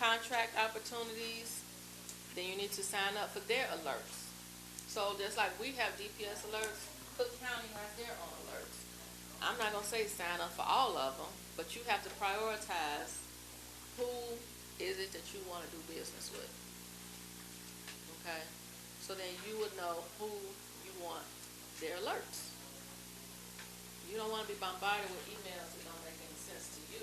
contract opportunities, then you need to sign up for their alerts. So just like we have DPS alerts, Cook County has their own alerts. I'm not going to say sign up for all of them, but you have to prioritize who is it that you want to do business with. Okay? So then you would know who you want their alerts. You don't want to be bombarded with emails that don't make any sense to you,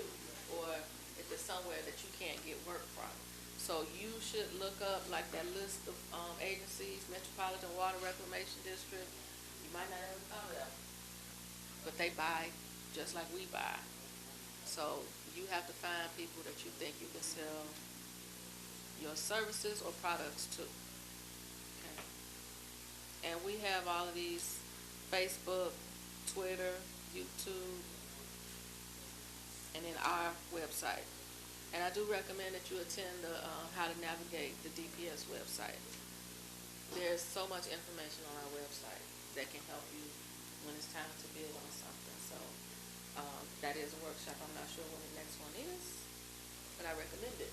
or if it's somewhere that you can't get work from. So you should look up like that list of agencies, Metropolitan Water Reclamation District. You might not ever come to them, but they buy just like we buy. So you have to find people that you think you can sell your services or products to. Okay. And we have all of these: Facebook, Twitter, YouTube, and then our website. And I do recommend that you attend the How to Navigate the DPS website. There's so much information on our website that can help you when it's time to bid on something. So that is a workshop. I'm not sure when the next one is, but I recommend it.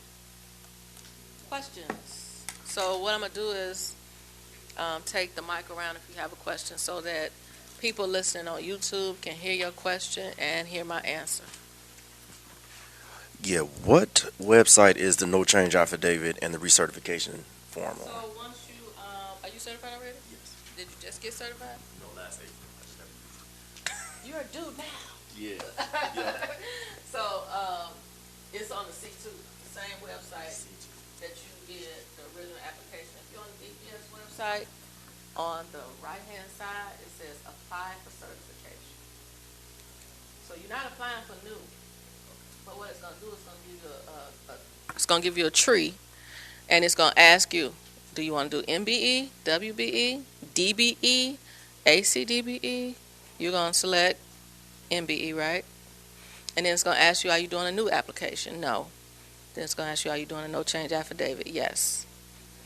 Questions? So what I'm going to do is take the mic around if you have a question so that people listening on YouTube can hear your question and hear my answer. Yeah, what website is the no change affidavit and the recertification form on? So once you, are you certified already? Yes. Did you just get certified? No, last April. You're a dude now. Yeah. Yeah. So it's on the C2, the same website that you did the original application. If you're on the DPS website, on the right-hand side, it says apply for certification. So you're not applying for new. But what it's going to do is it's going to give you a tree, and it's going to ask you, do you want to do MBE, WBE, DBE, ACDBE? You're going to select MBE, right? And then it's going to ask you, are you doing a new application? No. Then it's going to ask you, are you doing a no change affidavit? Yes.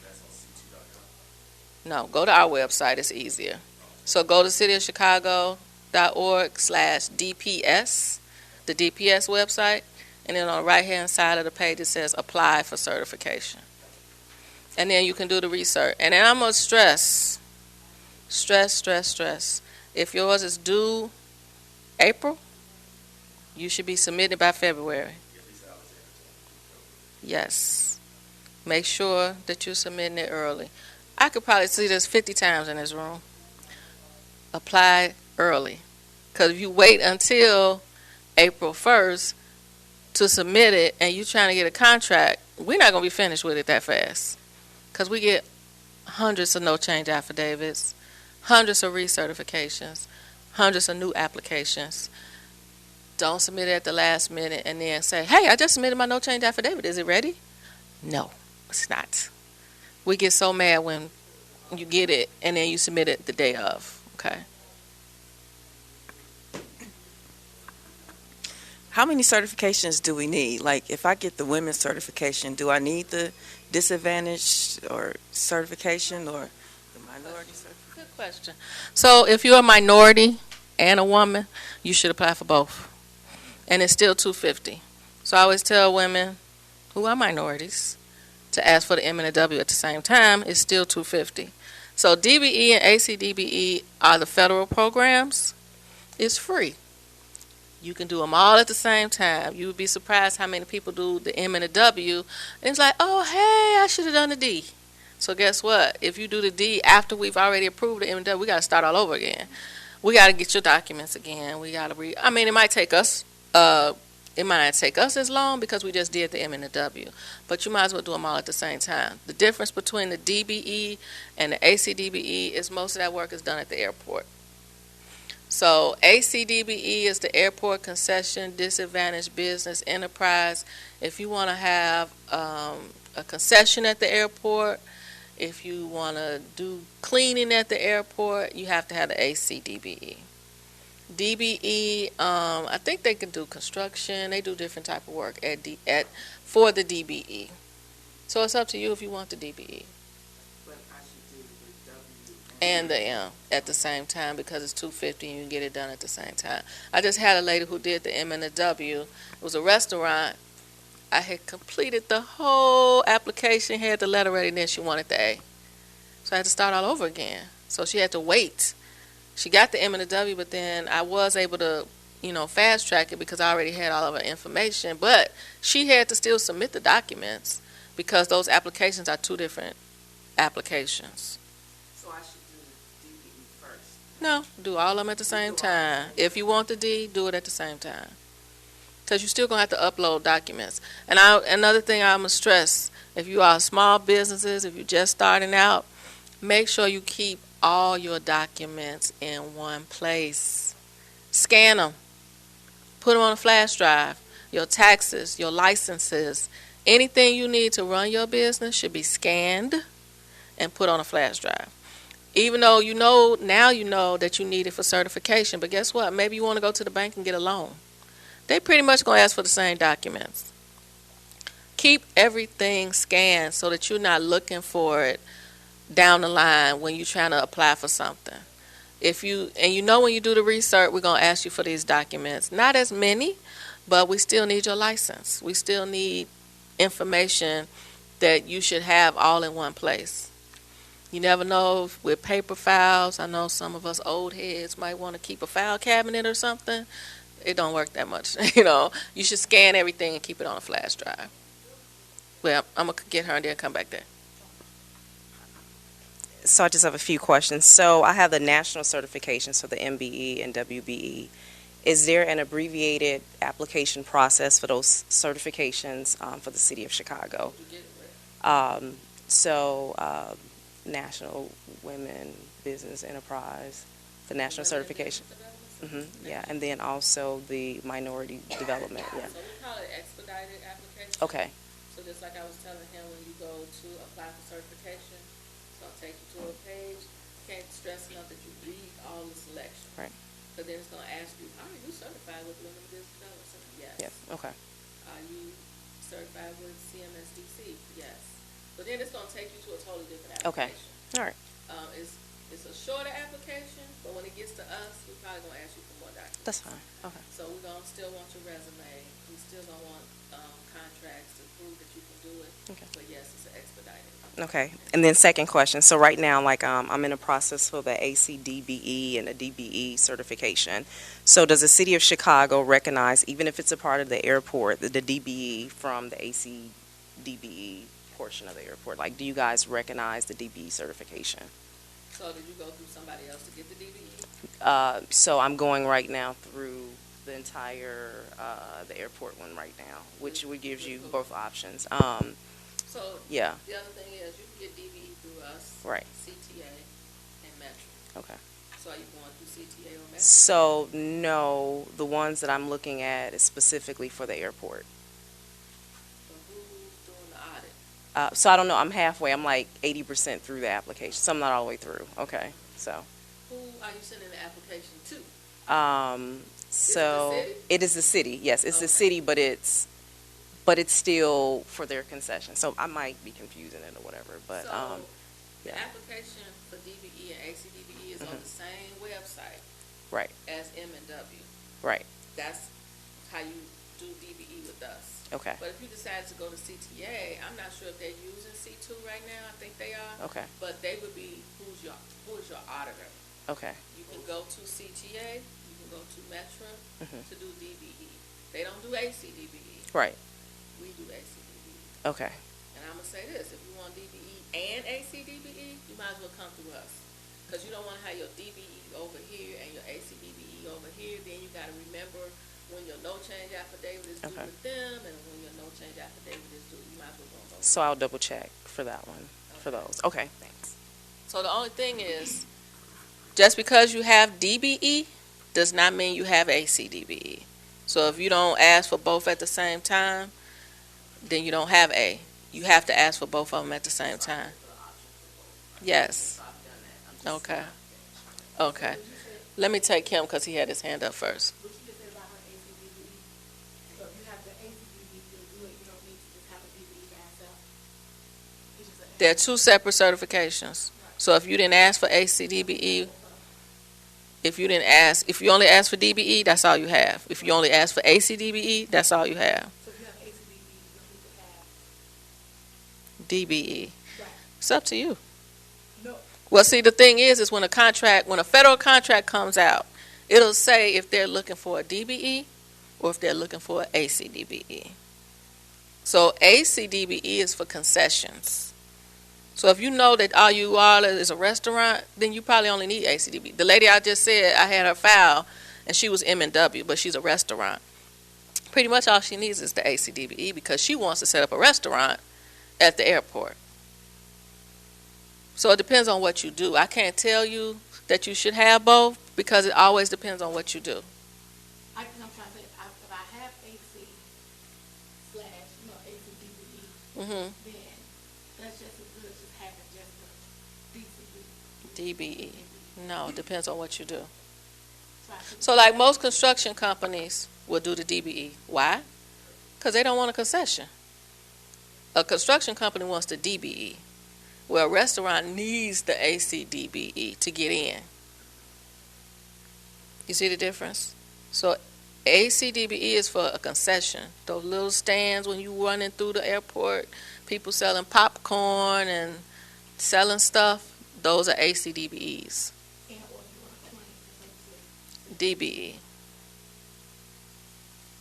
That's on c2.com. No, go to our website. It's easier. So go to cityofchicago.org/DPS, the DPS website, and then on the right-hand side of the page it says apply for certification. And then you can do the research. And then I'm going to stress. If yours is due April, you should be submitted by February. Yes. Make sure that you're submitting it early. I could probably see this 50 times in this room. Apply early. Because if you wait until April 1st to submit it and you're trying to get a contract, we're not going to be finished with it that fast. Because we get hundreds of no change affidavits, hundreds of recertifications, hundreds of new applications. Don't submit it at the last minute and then say, hey, I just submitted my no change affidavit. Is it ready? No, it's not. We get so mad when you get it and then you submit it the day of. Okay. How many certifications do we need? Like, if I get the women's certification, do I need the disadvantaged or certification or the minority certification? Good question. So if you're a minority and a woman, you should apply for both. And it's still $250. So I always tell women who are minorities to ask for the M and the W at the same time. It's still $250. So DBE and ACDBE are the federal programs. It's free. You can do them all at the same time. You would be surprised how many people do the M and the W. And it's like, oh, hey, I should have done the D. So guess what? If you do the D after we've already approved the M and W, we got to start all over again. We got to get your documents again. We got to it might take us. It might not take us as long because we just did the M and the W. But you might as well do them all at the same time. The difference between the DBE and the ACDBE is most of that work is done at the airport. So ACDBE is the Airport Concession Disadvantaged Business Enterprise. If you want to have a concession at the airport, if you want to do cleaning at the airport, you have to have the ACDBE. DBE, I think they can do construction. They do different type of work for the DBE. So it's up to you if you want the DBE. But I should do the W And the M at the same time because it's $250 and you can get it done at the same time. I just had a lady who did the M and the W. It was a restaurant, I had completed the whole application, had the letter ready, and then she wanted the A. So I had to start all over again. So she had to wait. She got the M and the W, but then I was able to, fast track it because I already had all of her information. But she had to still submit the documents because those applications are two different applications. So I should do DBE first. No, do all of them at the same time. If you want the D, do it at the same time. Because you're still going to have to upload documents. And another thing I'm going to stress, if you are small businesses, if you're just starting out, make sure you keep all your documents in one place. Scan them. Put them on a flash drive. Your taxes, your licenses, anything you need to run your business should be scanned and put on a flash drive. Even though now you know that you need it for certification, but guess what? Maybe you want to go to the bank and get a loan. They pretty much going to ask for the same documents. Keep everything scanned so that you're not looking for it down the line when you're trying to apply for something. When you do the research, we're going to ask you for these documents. Not as many, but we still need your license. We still need information that you should have all in one place. You never know with paper files. I know some of us old heads might want to keep a file cabinet or something. It don't work that much. You should scan everything and keep it on a flash drive. Well, I'm going to get her and then come back there. So I just have a few questions. So I have the national certifications for the MBE and WBE. Is there an abbreviated application process for those certifications for the city of Chicago? National Women Business Enterprise, the national certification. Yeah, and then also the minority development. Yeah. So we call it expedited application. Okay. So just like I was telling him, when you go to apply for certification, so I'll take you to a page. Can't stress enough that you read all the selection. Right. Because then it's going to ask you, are you certified with Women Business Development? Yes. Yeah. Okay. Are you certified with CMSDC? Yes. But then it's going to take you to a totally different Okay. application. All right. It's a shorter application, but when it gets to us, we're probably going to ask you for more documents. That's fine. Okay. So we're going to still want your resume. We still going to want contracts to prove that you can do it. Okay. But yes, it's an expedited. Okay. And then second question. So right now, I'm in a process for the ACDBE and the DBE certification. So does the city of Chicago recognize, even if it's a part of the airport, the DBE from the ACDBE portion of the airport? Like, do you guys recognize the DBE certification? So did you go through somebody else to get the DBE? So I'm going right now through the entire the airport one right now, which gives you both options. So Yeah. the other thing is you can get DBE through us, Right. CTA, and Metro. Okay. So are you going through CTA or Metro? So no, the ones that I'm looking at is specifically for the airport. So who's doing the audit? So I don't know. I'm halfway. I'm like 80% through the application, so I'm not all the way through. Okay. So. Who are you sending the application to? So city? it is the city. Yes, it's the Okay. city, but it's still for their concession. So I might be confusing it or whatever. But So the yeah. application for DBE and ACDBE is on the same website Right. as M&W. Right. That's how you do DBE with us. Okay. But if you decide to go to CTA, I'm not sure if they're using C2 right now. I think they are. Okay. But they would be who is your auditor. Okay. You can go to CTA, you can go to Metro Mhm. to do DBE. They don't do ACDBE. Right. We do ACDBE. Okay. And I'm going to say this, if you want DBE and ACDBE, you might as well come through us. Because you don't want to have your DBE over here and your ACDBE over here. Then you got to remember when your no change affidavit is due Okay. with them and when your no change affidavit is due. You might as well go on both. So I'll double check for that one, for those. Okay. Thanks. So the only thing is, just because you have DBE does not mean you have ACDBE. So if you don't ask for both at the same time, then you don't have A. You have to ask for both of them at the same time. Yes. Okay. Okay. Let me take him because he had his hand up first. What you just said about her ACDBE, so if you have the ACDBE, you'll do it, you don't need to just have a DBE by itself. It's just a- They're two separate certifications. So if you didn't ask for ACDBE, if you only ask for DBE, that's all you have. If you only ask for ACDBE, that's all you have. So if you have ACDBE, you DBE. Right. It's up to you. No. Well, see, the thing is when a federal contract comes out, it'll say if they're looking for a DBE or if they're looking for an ACDBE. So ACDBE is for concessions. So if you know that all you are is a restaurant, then you probably only need ACDBE. The lady I just said, I had her file, and she was M&W, but she's a restaurant. Pretty much all she needs is the ACDBE because she wants to set up a restaurant at the airport. So it depends on what you do. I can't tell you that you should have both because it always depends on what you do. I'm trying to say, if I have AC slash, ACDBE, Mm-hmm. then that's just as good as just having just the DCB. DBE. No, it depends on what you do. So I should- So like most construction companies will do the DBE. Why? Because they don't want a concession. A construction company wants the DBE. Well, a restaurant needs the ACDBE to get in. You see the difference? So ACDBE is for a concession. Those little stands when you running through the airport, people selling popcorn and selling stuff, those are ACDBEs. And or you want to claim, DBE.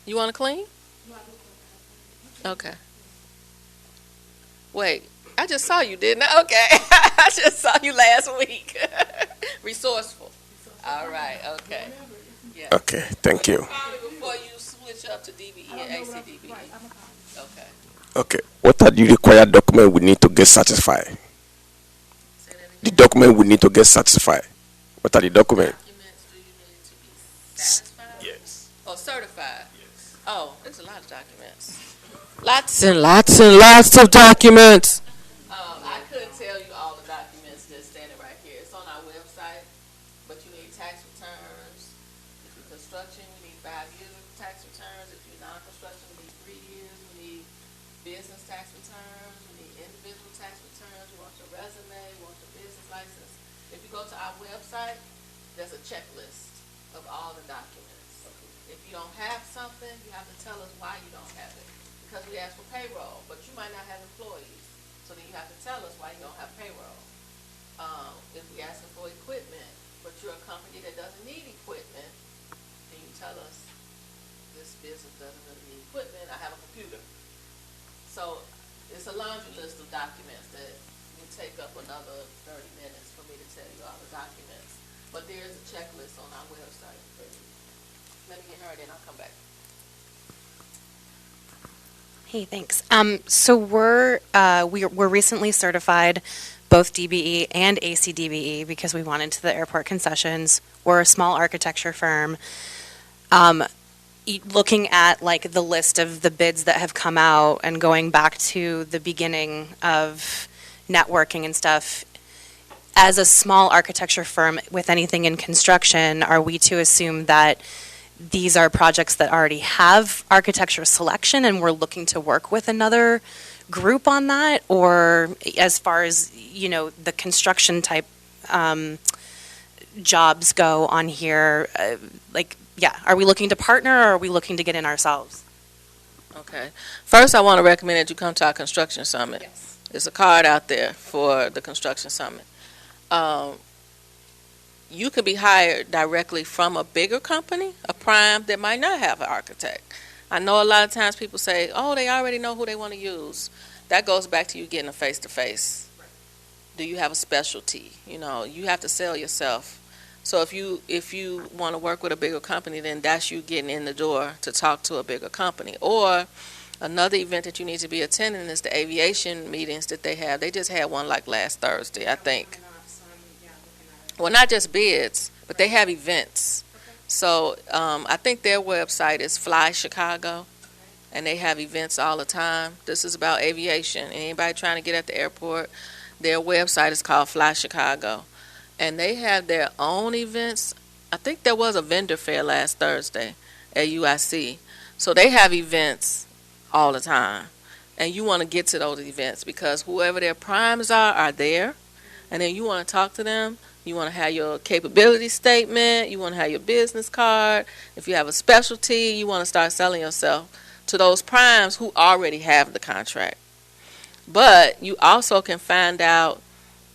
You want to clean? no, I do claim. Okay. Wait, I just saw you, didn't I? Okay. I just saw you last week. Resourceful. All right, okay. Yeah. Okay, thank you. Probably before you switch up to DBE and ACDBE. Right, I'm a Okay. Okay, what are the required documents we need to get certified? Say that again. The document we need to get certified. What are the documents? Documents do you need to be satisfied? Yes. Or certified? Yes. Oh, there's a lot of documents. Lots and lots and lots of documents. I couldn't tell you all the documents just standing right here. It's on our website, but you need tax returns. If you're construction, you need 5 years of tax returns. If you're non-construction, you need 3 years. You need business tax returns. You need individual tax returns. You want your resume. You want your business license. If you go to our website, there's a checklist of all the documents. If you don't have something, you have to tell us why you don't have it. Because we ask for payroll, but you might not have employees. So then you have to tell us why you don't have payroll. If we ask for equipment, but you're a company that doesn't need equipment, then you tell us this business doesn't really need equipment, I have a computer. So it's a laundry list of documents that will take up another 30 minutes for me to tell you all the documents. But there is a checklist on our website. Let me get her, then I'll come back. Hey, thanks. So we're recently certified both DBE and ACDBE because we went into the airport concessions. We're a small architecture firm. Looking at like the list of the bids that have come out and going back to the beginning of networking and stuff, as a small architecture firm with anything in construction, are we to assume that these are projects that already have architecture selection and we're looking to work with another group on that? Or as far as, the construction type jobs go on here, are we looking to partner or are we looking to get in ourselves? Okay. First, I want to recommend that you come to our construction summit. Yes. There's a card out there for the construction summit. You could be hired directly from a bigger company, a prime that might not have an architect. I know a lot of times people say, oh, they already know who they want to use. That goes back to you getting a face-to-face. Do you have a specialty? You have to sell yourself. So if you want to work with a bigger company, then that's you getting in the door to talk to a bigger company. Or another event that you need to be attending is the aviation meetings that they have. They just had one like last Thursday, I think. Well, not just bids, but they have events. So I think their website is Fly Chicago, and they have events all the time. This is about aviation. Anybody trying to get at the airport, their website is called Fly Chicago. And they have their own events. I think there was a vendor fair last Thursday at UIC. So they have events all the time. And you want to get to those events because whoever their primes are there. And then you want to talk to them. You want to have your capability statement. You want to have your business card. If you have a specialty, you want to start selling yourself to those primes who already have the contract. But you also can find out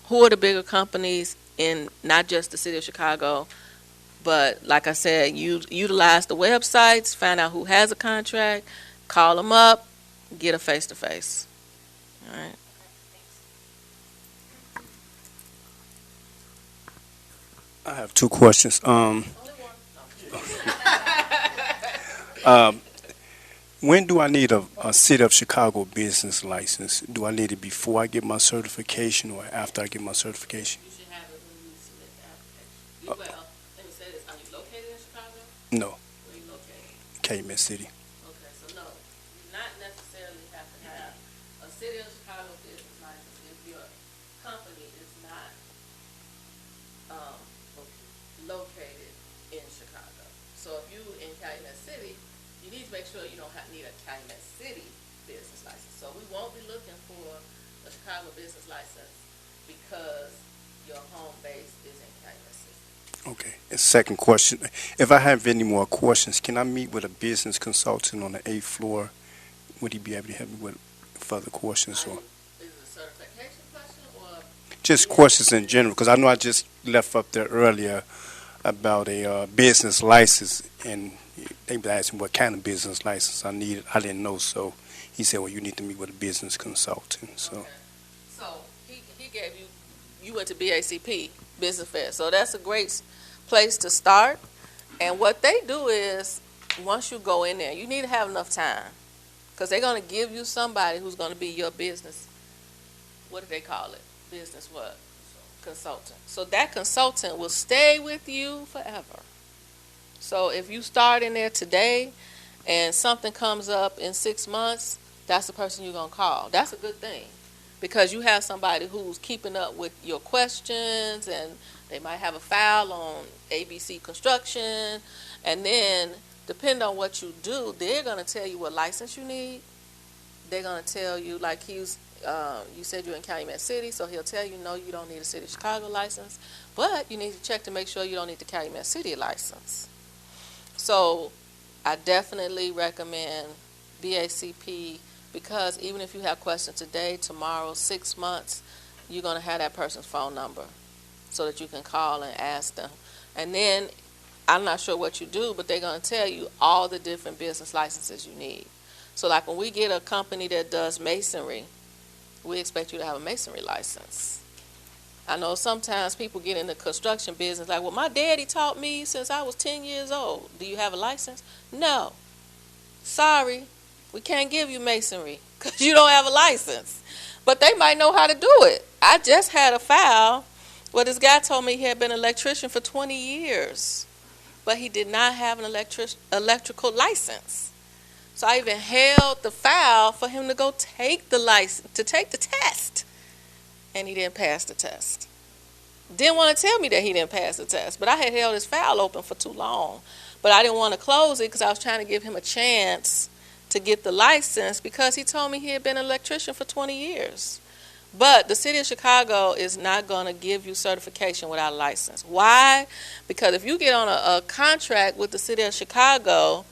who are the bigger companies in not just the city of Chicago, but like I said, utilize the websites, find out who has a contract, call them up, get a face-to-face. All right. I have two questions. When do I need a City of Chicago business license? Do I need it before I get my certification or after I get my certification? You should have it when you submit the application. Well, let me say this. Are you located in Chicago? No, Where are you located? Calumet City. Okay, so no, you not necessarily have to have a city of Chicago business license if your company is not, located in Chicago. So if you in Calumet City, you need to make sure you don't need a Calumet City business license. So we won't be looking for a Chicago business license because your home base is in Calumet City. Okay. And second question, if I have any more questions, can I meet with a business consultant on the 8th floor? Would he be able to help me with further questions? Or Is it a certification question or? just questions in general? Because I know I just left up there earlier about a business license, and they were asking what kind of business license I needed. I didn't know, so he said, well, you need to meet with a business consultant. So, Okay. So he gave you went to BACP, Business Fair. So that's a great place to start. And what they do is, once you go in there, you need to have enough time. Because they're going to give you somebody who's going to be your business, what do they call it? Business what? Consultant. So that consultant will stay with you forever. So if you start in there today and something comes up in 6 months, that's the person you're going to call. That's a good thing because you have somebody who's keeping up with your questions, and they might have a file on ABC Construction, and then depending on what you do, they're going to tell you what license you need. They're going to tell you, like you said you're in Calumet City, so he'll tell you, no, you don't need a City of Chicago license, but you need to check to make sure you don't need the Calumet City license. So I definitely recommend BACP because even if you have questions today, tomorrow, 6 months, you're going to have that person's phone number so that you can call and ask them. And then I'm not sure what you do, but they're going to tell you all the different business licenses you need. So like when we get a company that does masonry, we expect you to have a masonry license. I know sometimes people get in the construction business like, well, my daddy taught me since I was 10 years old. Do you have a license? No. Sorry, we can't give you masonry because you don't have a license. But they might know how to do it. I just had a file where this guy told me he had been an electrician for 20 years, but he did not have an electrical license. So I even held the file for him to go take the license, to take the test. And he didn't pass the test. Didn't want to tell me that he didn't pass the test, but I had held his file open for too long. But I didn't want to close it because I was trying to give him a chance to get the license because he told me he had been an electrician for 20 years. But the City of Chicago is not going to give you certification without a license. Why? Because if you get on a contract with the City of Chicago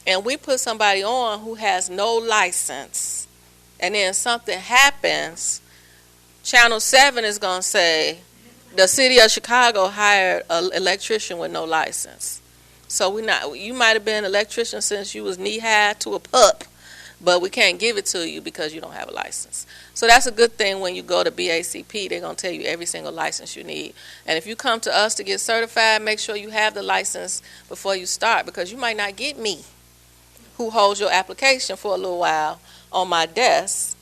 and we put somebody on who has no license and then something happens, Channel 7 is going to say the City of Chicago hired an electrician with no license. So you might have been an electrician since you was knee-high to a pup, but we can't give it to you because you don't have a license. So that's a good thing when you go to BACP. They're going to tell you every single license you need. And if you come to us to get certified, make sure you have the license before you start because you might not get me, who holds your application for a little while, on my desk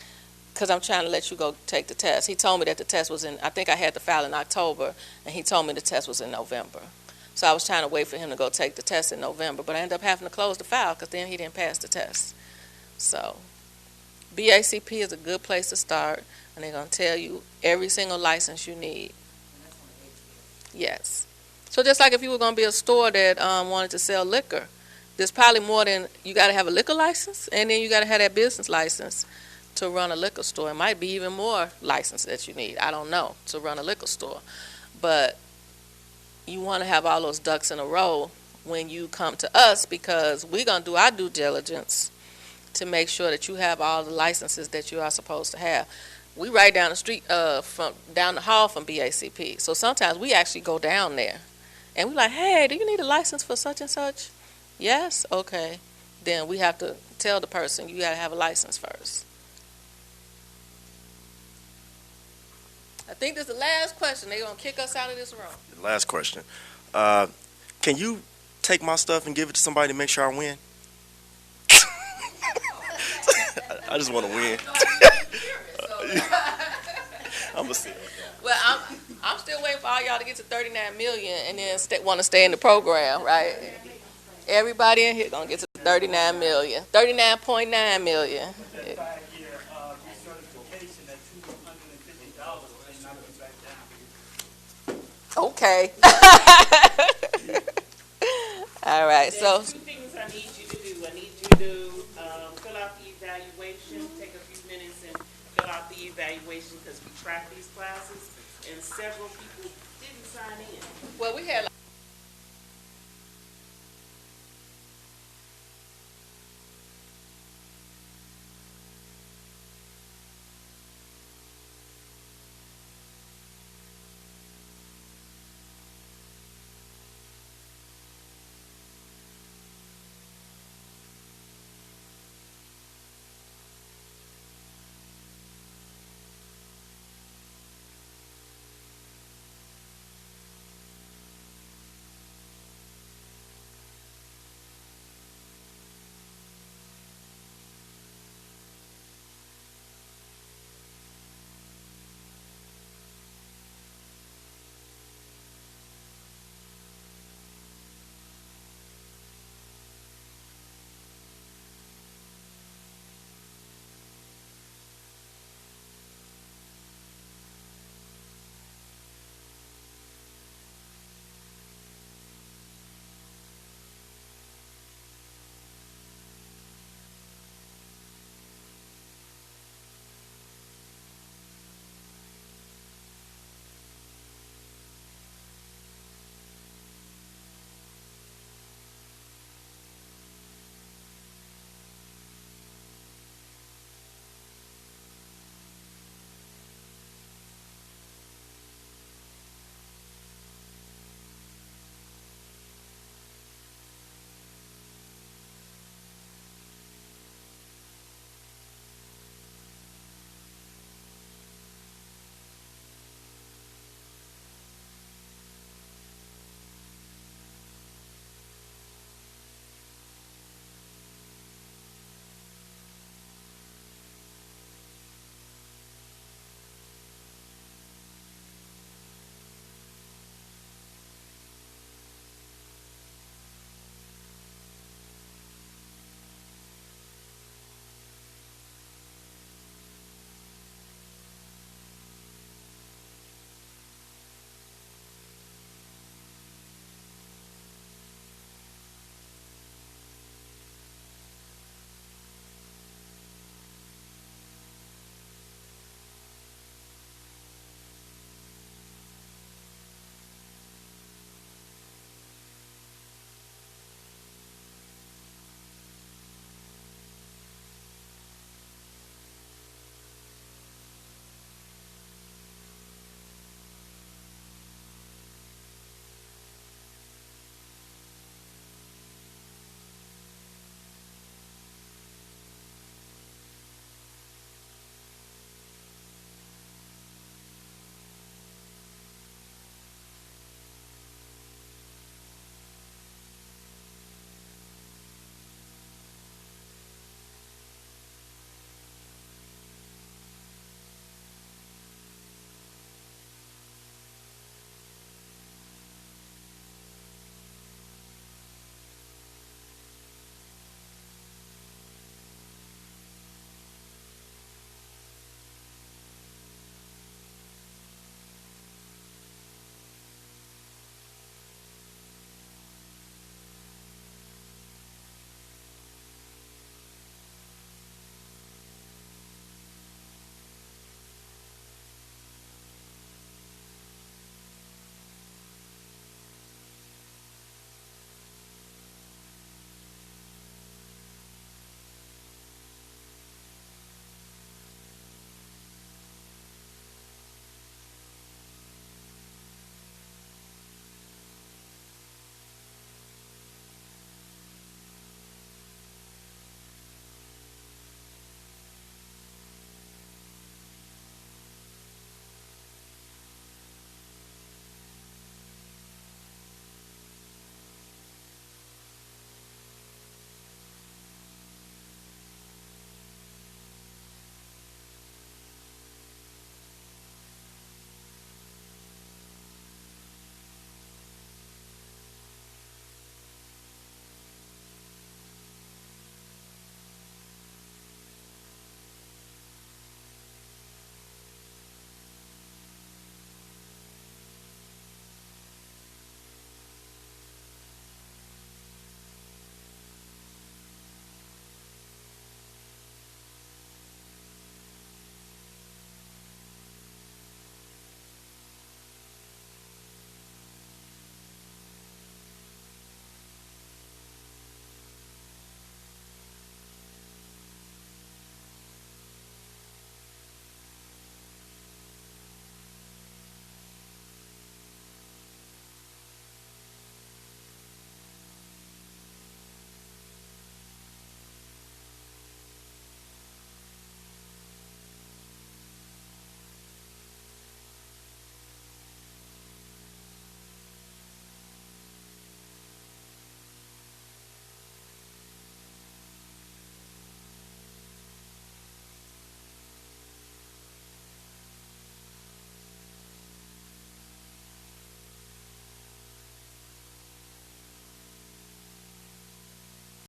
because I'm trying to let you go take the test. He told me that the test was I think I had the file in October, and he told me the test was in November. So I was trying to wait for him to go take the test in November, but I ended up having to close the file because then he didn't pass the test. So BACP is a good place to start, and they're going to tell you every single license you need. Yes. So just like if you were going to be a store that wanted to sell liquor, there's probably more than, you got to have a liquor license, and then you got to have that business license to run a liquor store. It might be even more license that you need, I don't know, to run a liquor store. But you want to have all those ducks in a row when you come to us because we're going to do our due diligence to make sure that you have all the licenses that you are supposed to have. We right down the street, from down the hall from BACP. So sometimes we actually go down there, and we like, hey, do you need a license for such and such? Yes, okay. Then we have to tell the person you got to have a license first. I think this is the last question. They're gonna kick us out of this room. Last question. Can you take my stuff and give it to somebody to make sure I win? I just want to win. I'm gonna see. Well, I'm still waiting for all y'all to get to 39 million and then want to stay in the program, right? Everybody in here gonna get to 39 million, 39.9 million. Okay. All right. So. There's two things I need you to do. I need you to fill out the evaluation. Take a few minutes and fill out the evaluation because we track these classes, and several people didn't sign in. Well, we had